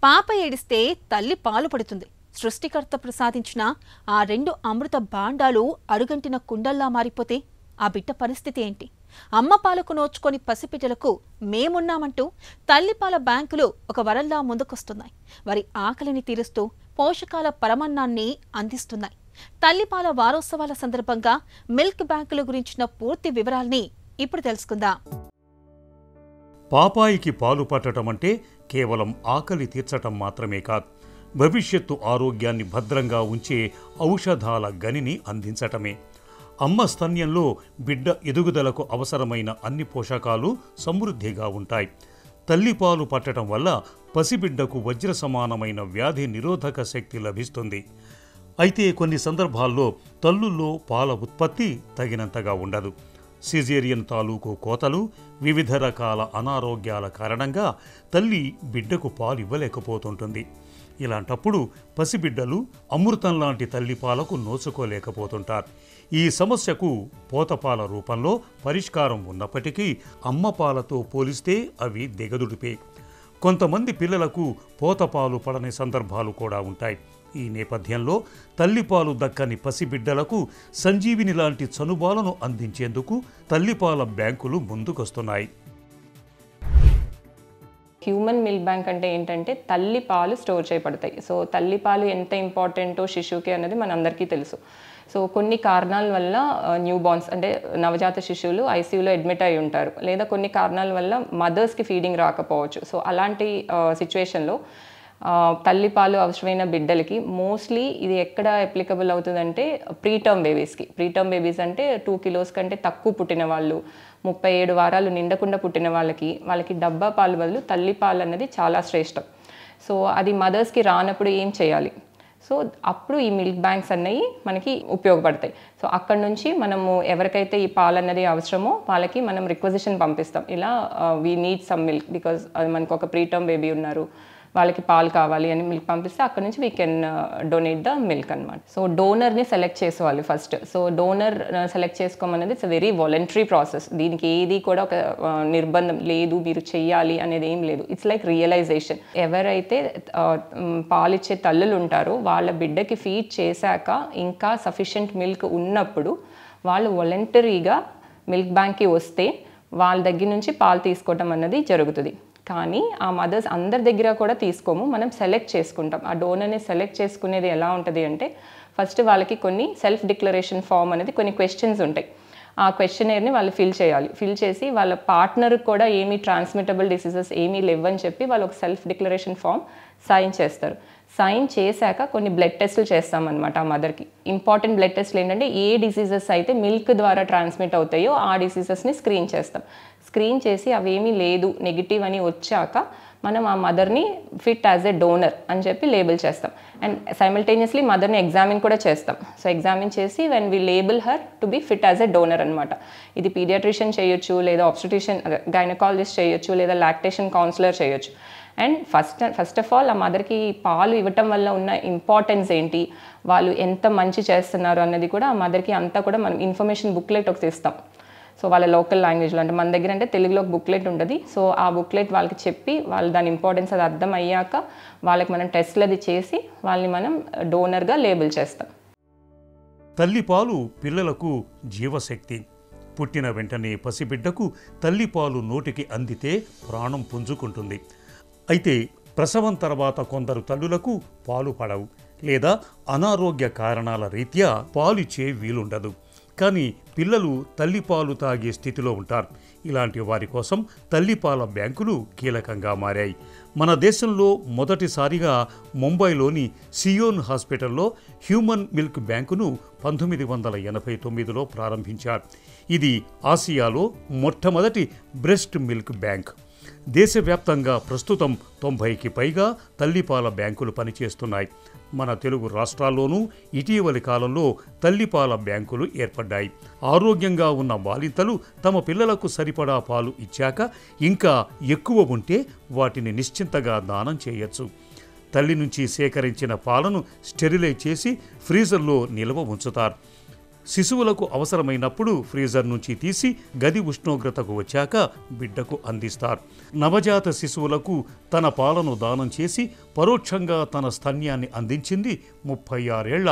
పాప ఏడిస్తే తల్లి పాలు పడుతుంది. సృష్టికర్త ప్రసాదించిన ఆ 2 అమృత భాండాలు అడుగంటిన కుండల్లా మారిపోతే ఆ బిడ్డ పరిస్థితి ఏంటి? అమ్మ పాలకు నోచుకొని పసిపిట్టలకు మేమున్నామంటూ తల్లిపాల బ్యాంకులు ఒక వరంలా ముందుకొస్తున్నాయి. వారి ఆకలిని తీరుస్తూ పోషకాల పరమన్నాన్ని అందిస్తున్నాయి. తల్లిపాల వారోత్సవాల సందర్భంగా మిల్క్ బ్యాంకుల గురించిన పూర్తి వివరాల్ని ఇప్పుడు తెలుసుకుందాం. పాపాయికి పాలు పట్టడం అంటే కేవలం ఆకలి తీర్చటం మాత్రమే కాదు, భవిష్యత్తు ఆరోగ్యాన్ని భద్రంగా ఉంచే ఔషధాల గనిని అందించటమే. అమ్మ స్తన్యంలో బిడ్డ ఎదుగుదలకు అవసరమైన అన్ని పోషకాలు సమృద్ధిగా ఉంటాయి. తల్లిపాలు పట్టడం వల్ల పసిబిడ్డకు వజ్ర సమానమైన వ్యాధి నిరోధక శక్తి లభిస్తుంది. అయితే కొన్ని సందర్భాల్లో తల్లుల్లో పాల ఉత్పత్తి తగినంతగా ఉండదు. సిజేరియన్ తాలూకు కోతలు, వివిధ రకాల అనారోగ్యాల కారణంగా తల్లి బిడ్డకు పాలు ఇవ్వలేకపోతుంటుంది. ఇలాంటప్పుడు పసిబిడ్డలు అమృతం లాంటి తల్లిపాలకు నోచుకోలేకపోతుంటారు. ఈ సమస్యకు పోతపాల రూపంలో పరిష్కారం ఉన్నప్పటికీ అమ్మ పాలతో పోలిస్తే అవి దిగదుడిపే. కొంతమంది పిల్లలకు పోతపాలు పడని సందర్భాలు కూడా ఉంటాయి. ఈ నేపథ్యంలో తల్లిపాలు దక్కని పసిబిడ్డలకు సంజీవిని లాంటి చనుబాలను అందించేందుకు తల్లిపాల బ్యాంకులు ముందుకొస్తున్నాయి. హ్యూమన్ మిల్క్ బ్యాంక్ అంటే ఏంటంటే తల్లిపాలు స్టోర్ చేయబడతాయి. సో తల్లిపాలు ఎంత ఇంపార్టెంటో శిశువుకి అన్నది మనందరికీ తెలుసు. సో కొన్ని కారణాల వల్ల న్యూ బార్న్స్ అంటే నవజాత శిశువులు ఐసీయూలో అడ్మిట్ అయి ఉంటారు, లేదా కొన్ని కారణాల వల్ల మదర్స్కి ఫీడింగ్ రాకపోవచ్చు. సో అలాంటి సిచ్యువేషన్లో తల్లిపాలు అవసరమైన బిడ్డలకి మోస్ట్లీ ఇది ఎక్కడ అప్లికబుల్ అవుతుందంటే ప్రీటర్మ్ బేబీస్కి. ప్రీటర్మ్ బేబీస్ అంటే 2 కిలోస్ కంటే తక్కువ పుట్టిన వాళ్ళు, 37 వారాలు నిండకుండా పుట్టిన వాళ్ళకి డబ్బా పాలు బదులు తల్లిపాలు అన్నది చాలా శ్రేష్టం. సో అది మదర్స్కి రానప్పుడు ఏం చేయాలి? సో అప్పుడు ఈ మిల్క్ బ్యాంక్స్ అన్నవి మనకి ఉపయోగపడతాయి. సో అక్కడ నుంచి మనము ఎవరికైతే ఈ పాలు అన్నది అవసరమో వాళ్ళకి మనం రిక్వజిషన్ పంపిస్తాం. ఇలా we need some milk because మనకు ఒక ప్రీటర్మ్ బేబీ ఉన్నారు, వాళ్ళకి పాలు కావాలి అని మిల్క్ పంపిస్తే అక్కడ నుంచి we can donate the milk అనమాట. సో డోనర్ని సెలెక్ట్ చేసుకోవాలి ఫస్ట్. సో డోనర్ సెలెక్ట్ చేసుకోమన్నది ఇట్స్ వెరీ వాలంటరీ ప్రాసెస్. దీనికి ఏది కూడా ఒక నిర్బంధం లేదు, మీరు చెయ్యాలి అనేది ఏం లేదు. It's like realization. ఎవరైతే పాలిచ్చే తల్లులు ఉంటారో వాళ్ళ బిడ్డకి ఫీడ్ చేశాక ఇంకా సఫిషియెంట్ మిల్క్ ఉన్నప్పుడు వాళ్ళు వాలంటరీగా మిల్క్ బ్యాంక్కి వస్తే వాళ్ళ దగ్గర నుంచి పాలు తీసుకోవటం అన్నది జరుగుతుంది. కానీ ఆ మదర్స్ అందరి దగ్గర కూడా తీసుకోము, మనం సెలెక్ట్ చేసుకుంటాం. ఆ డోనర్ని సెలెక్ట్ చేసుకునేది ఎలా ఉంటుంది అంటే ఫస్ట్ వాళ్ళకి కొన్ని సెల్ఫ్ డిక్లరేషన్ ఫామ్ అనేది కొన్ని క్వశ్చన్స్ ఉంటాయి. ఆ క్వశ్చనర్ని వాళ్ళు ఫిల్ చేయాలి. ఫిల్ చేసి వాళ్ళ పార్ట్నర్కి కూడా ఏమీ ట్రాన్స్మిటబుల్ డిసీజెస్ ఏమీ లేవని చెప్పి వాళ్ళు ఒక సెల్ఫ్ డిక్లరేషన్ ఫామ్ సైన్ చేస్తారు. సైన్ చేశాక కొన్ని బ్లడ్ టెస్టులు చేస్తామన్నమాట ఆ మదర్కి. ఇంపార్టెంట్ బ్లడ్ టెస్ట్లు ఏంటంటే ఏ డిసీజెస్ అయితే మిల్క్ ద్వారా ట్రాన్స్మిట్ అవుతాయో ఆ డిసీజెస్ని స్క్రీన్ చేస్తాం. స్క్రీన్ చేసి అవేమీ లేదు నెగిటివ్ అని వచ్చాక మనం ఆ మదర్ని ఫిట్ యాజ్ ఎ డోనర్ అని చెప్పి లేబుల్ చేస్తాం. అండ్ సైమల్టేనియస్లీ మదర్ని ఎగ్జామిన్ కూడా చేస్తాం. సో ఎగ్జామిన్ చేసి when we label her to be fit as a donor అనమాట. ఇది పీడియాట్రిషియన్ చేయొచ్చు, లేదా ఆబ్స్టెట్రిషియన్ గైనకాలజిస్ట్ చేయొచ్చు, లేదా లాక్టేషన్ కౌన్సిలర్ చేయొచ్చు. అండ్ ఫస్ట్ ఆఫ్ ఆల్ ఆ మదర్కి పాలు ఇవ్వటం వల్ల ఉన్న ఇంపార్టెన్స్ ఏంటి, వాళ్ళు ఎంత మంచి చేస్తున్నారు అన్నది కూడా ఆ మదర్కి అంతా కూడా మనం ఇన్ఫర్మేషన్ బుక్లెట్ ఒకటి ఇస్తాం. సో వాళ్ళ లోకల్ లాంగ్వేజ్లో, అంటే మన దగ్గర అంటే తెలుగులో ఒక బుక్లెట్ ఉంటుంది. సో ఆ బుక్లెట్ వాళ్ళకి చెప్పి వాళ్ళు దాని ఇంపార్టెన్స్ అది అర్థం అయ్యాక వాళ్ళకి మనం టెస్ట్లు అది చేసి వాళ్ళని మనం డోనర్గా లేబుల్ చేస్తాం. తల్లిపాలు పిల్లలకు జీవశక్తి. పుట్టిన వెంటనే పసిబిడ్డకు తల్లిపాలు నోటికి అందితే ప్రాణం పుంజుకుంటుంది. అయితే ప్రసవం తర్వాత కొందరు తల్లులకు పాలు పడవు, లేదా అనారోగ్య కారణాల రీత్యా పాలిచ్చే వీలుండదు. కానీ పిల్లలు తల్లిపాలు తాగే స్థితిలో ఉంటారు. ఇలాంటి వారి కోసం తల్లిపాల బ్యాంకులు కీలకంగా మారాయి. మన దేశంలో మొదటిసారిగా ముంబైలోని సియోన్ హాస్పిటల్లో హ్యూమన్ మిల్క్ బ్యాంకును 1989లో ప్రారంభించారు. ఇది ఆసియాలో మొట్టమొదటి బ్రెస్ట్ మిల్క్ బ్యాంక్. దేశవ్యాప్తంగా ప్రస్తుతం 90కి పైగా తల్లిపాల బ్యాంకులు పనిచేస్తున్నాయి. మన తెలుగు రాష్ట్రాల్లోనూ ఇటీవలి కాలంలో తల్లిపాల బ్యాంకులు ఏర్పడ్డాయి. ఆరోగ్యంగా ఉన్న బాలింతలు తమ పిల్లలకు సరిపడా పాలు ఇచ్చాక ఇంకా ఎక్కువ ఉంటే వాటిని నిశ్చింతగా దానం చేయొచ్చు. తల్లి నుంచి సేకరించిన పాలను స్టెరిలైజ్ చేసి ఫ్రీజర్లో నిల్వ ఉంచుతారు. శిశువులకు అవసరమైనప్పుడు ఫ్రీజర్ నుంచి తీసి గది ఉష్ణోగ్రతకు వచ్చాక బిడ్డకు అందిస్తారు. నవజాత శిశువులకు తన పాలను దానం చేసి పరోక్షంగా తన స్తన్యాన్ని అందించింది 36 ఏళ్ల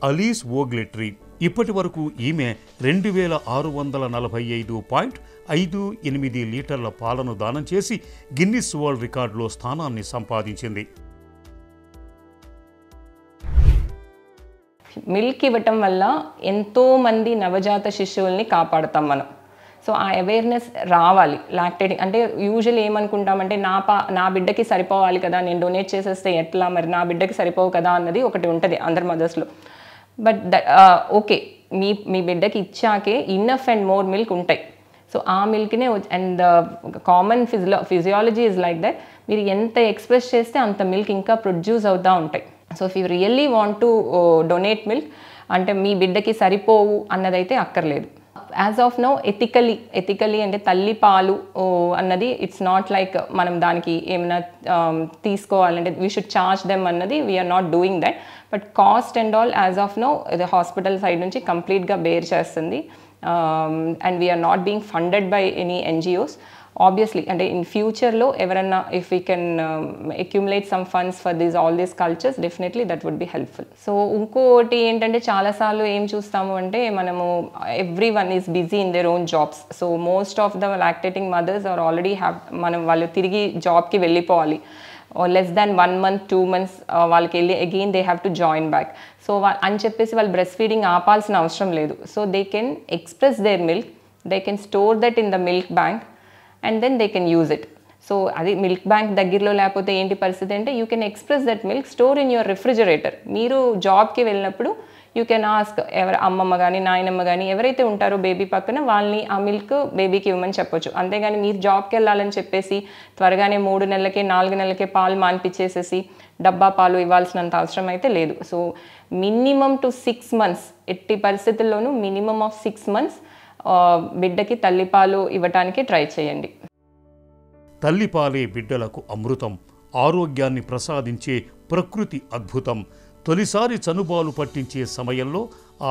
అలీస్ వోగ్లెట్రీ. ఇప్పటి వరకు ఈమె 2645.58 లీటర్ల పాలను దానం చేసి గిన్నిస్ వరల్డ్ రికార్డులో స్థానాన్ని సంపాదించింది. మిల్క్ ఇవ్వటం వల్ల ఎంతోమంది నవజాత శిశువుల్ని కాపాడుతాం మనం. సో ఆ అవేర్నెస్ రావాలి. లాక్టేటింగ్ అంటే యూజువల్ ఏమనుకుంటామంటే నా బిడ్డకి సరిపోవాలి కదా, నేను డొనేట్ చేసేస్తే ఎట్లా, మరి నా బిడ్డకి సరిపోవు కదా అన్నది ఒకటి ఉంటుంది అందరి మదర్స్లో. బట్ ఓకే, మీ బిడ్డకి ఇచ్చాకే ఇన్నఫ్ అండ్ మోర్ మిల్క్ ఉంటాయి. సో ఆ మిల్క్నే and the common physiology is like that, మీరు ఎంత ఎక్స్ప్రెస్ చేస్తే అంత మిల్క్ ఇంకా ప్రొడ్యూస్ అవుతూ ఉంటాయి. So if you really want to donate milk అంటే మీ బిడ్డకి సరిపోవు అన్నదైతే అక్కర్లేదు. యాజ్ ఆఫ్ నౌ ఎథికలీ అంటే తల్లి పాలు అన్నది ఇట్స్ నాట్ లైక్ మనం దానికి ఏమైనా తీసుకోవాలంటే వీ షుడ్ చార్జ్ దెమ్ అన్నది we are not doing that. But cost and all as of now hospital side నుంచి కంప్లీట్గా బేర్ చేస్తుంది. And we are not being funded by any NGOs. Obviously అంటే ఇన్ ఫ్యూచర్లో ఎవరన్నా if we can accumulate some funds for all these cultures definitely that would be helpful. So ఇంకోటి ఏంటంటే చాలాసార్లు ఏం చూస్తాము అంటే మనము everyone is busy in their own jobs. So most of the lactating mothers are already వాళ్ళు తిరిగి జాబ్కి వెళ్ళిపోవాలి. లెస్ దాన్ 1 month 2 months వాళ్ళకి వెళ్ళి again they have to join back. So అని చెప్పేసి వాళ్ళు బ్రెస్ట్ ఫీడింగ్ ఆపాల్సిన అవసరం లేదు. So they can express there milk, they can store that in the milk bank and then they can use it. So అది milk bank దగ్గరలో లేకపోతే ఏంటి పరిస్థితి అంటే you can express that milk, store in your refrigerator. మీరు జాబ్కి వెళ్ళినప్పుడు you can ask అమ్మమ్మ కానీ నాయనమ్మ కానీ ఎవరైతే ఉంటారో బేబీ పక్కన వాళ్ళని ఆ మిల్క్ బేబీకి ఇవ్వమని చెప్పొచ్చు. అంతేగాని మీరు జాబ్కి వెళ్ళాలని చెప్పేసి త్వరగానే 3 నెలలకే 4 నెలలకే పాలు మాన్పించేసేసి డబ్బా పాలు ఇవ్వాల్సినంత అవసరం అయితే లేదు. సో మినిమం టు 6 months ఎట్టి పరిస్థితుల్లోనూ మినిమం ఆఫ్ 6 months బిడ్డకి తల్లిపాలు ఇవ్వటానికి ట్రై చేయండి. తల్లిపాలే బిడ్డలకు అమృతం, ఆరోగ్యాన్ని ప్రసాదించే ప్రకృతి అద్భుతం. తొలిసారి చనుబాలు పట్టించే సమయంలో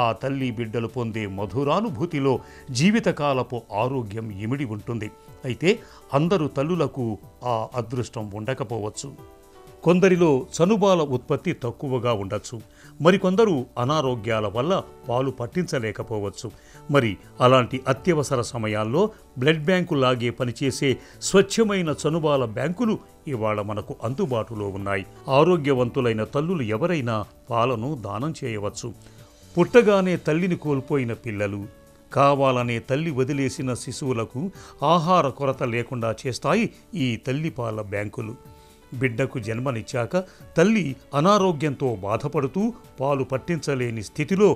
ఆ తల్లి బిడ్డలు పొందే మధురానుభూతిలో జీవితకాలపు ఆరోగ్యం ఇమిడి ఉంటుంది. అయితే అందరూ తల్లులకు ఆ అదృష్టం ఉండకపోవచ్చు. కొందరిలో చనుబాల ఉత్పత్తి తక్కువగా ఉండొచ్చు, మరికొందరు అనారోగ్యాల వల్ల పాలు పట్టించలేకపోవచ్చు. మరి అలాంటి అత్యవసర సమయాల్లో బ్లడ్ బ్యాంకు లాగే పనిచేసే స్వచ్ఛమైన చనుబాల బ్యాంకులు ఇవాళ మనకు అందుబాటులో ఉన్నాయి. ఆరోగ్యవంతులైన తల్లులు ఎవరైనా పాలను దానం చేయవచ్చు. పుట్టగానే తల్లిని కోల్పోయిన పిల్లలు, కావాలనే తల్లి వదిలేసిన శిశువులకు ఆహార కొరత లేకుండా చేస్తాయి ఈ తల్లిపాల బ్యాంకులు. బిడ్డకు జన్మనిచ్చాక తల్లి అనారోగ్యంతో బాధపడుతూ పాలు పట్టించలేని స్థితిలో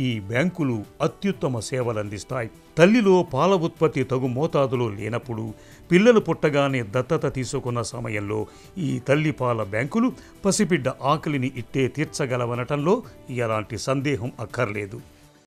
ఈ బ్యాంకులు అత్యుత్తమ సేవలందిస్తాయి. తల్లిలో పాల ఉత్పత్తి తగు మోతాదులో లేనప్పుడు, పిల్లలు పుట్టగానే దత్తత తీసుకున్న సమయంలో ఈ తల్లిపాల బ్యాంకులు పసిబిడ్డ ఆకలిని ఇట్టే తీర్చగలవనటంలో ఎలాంటి సందేహం అక్కర్లేదు.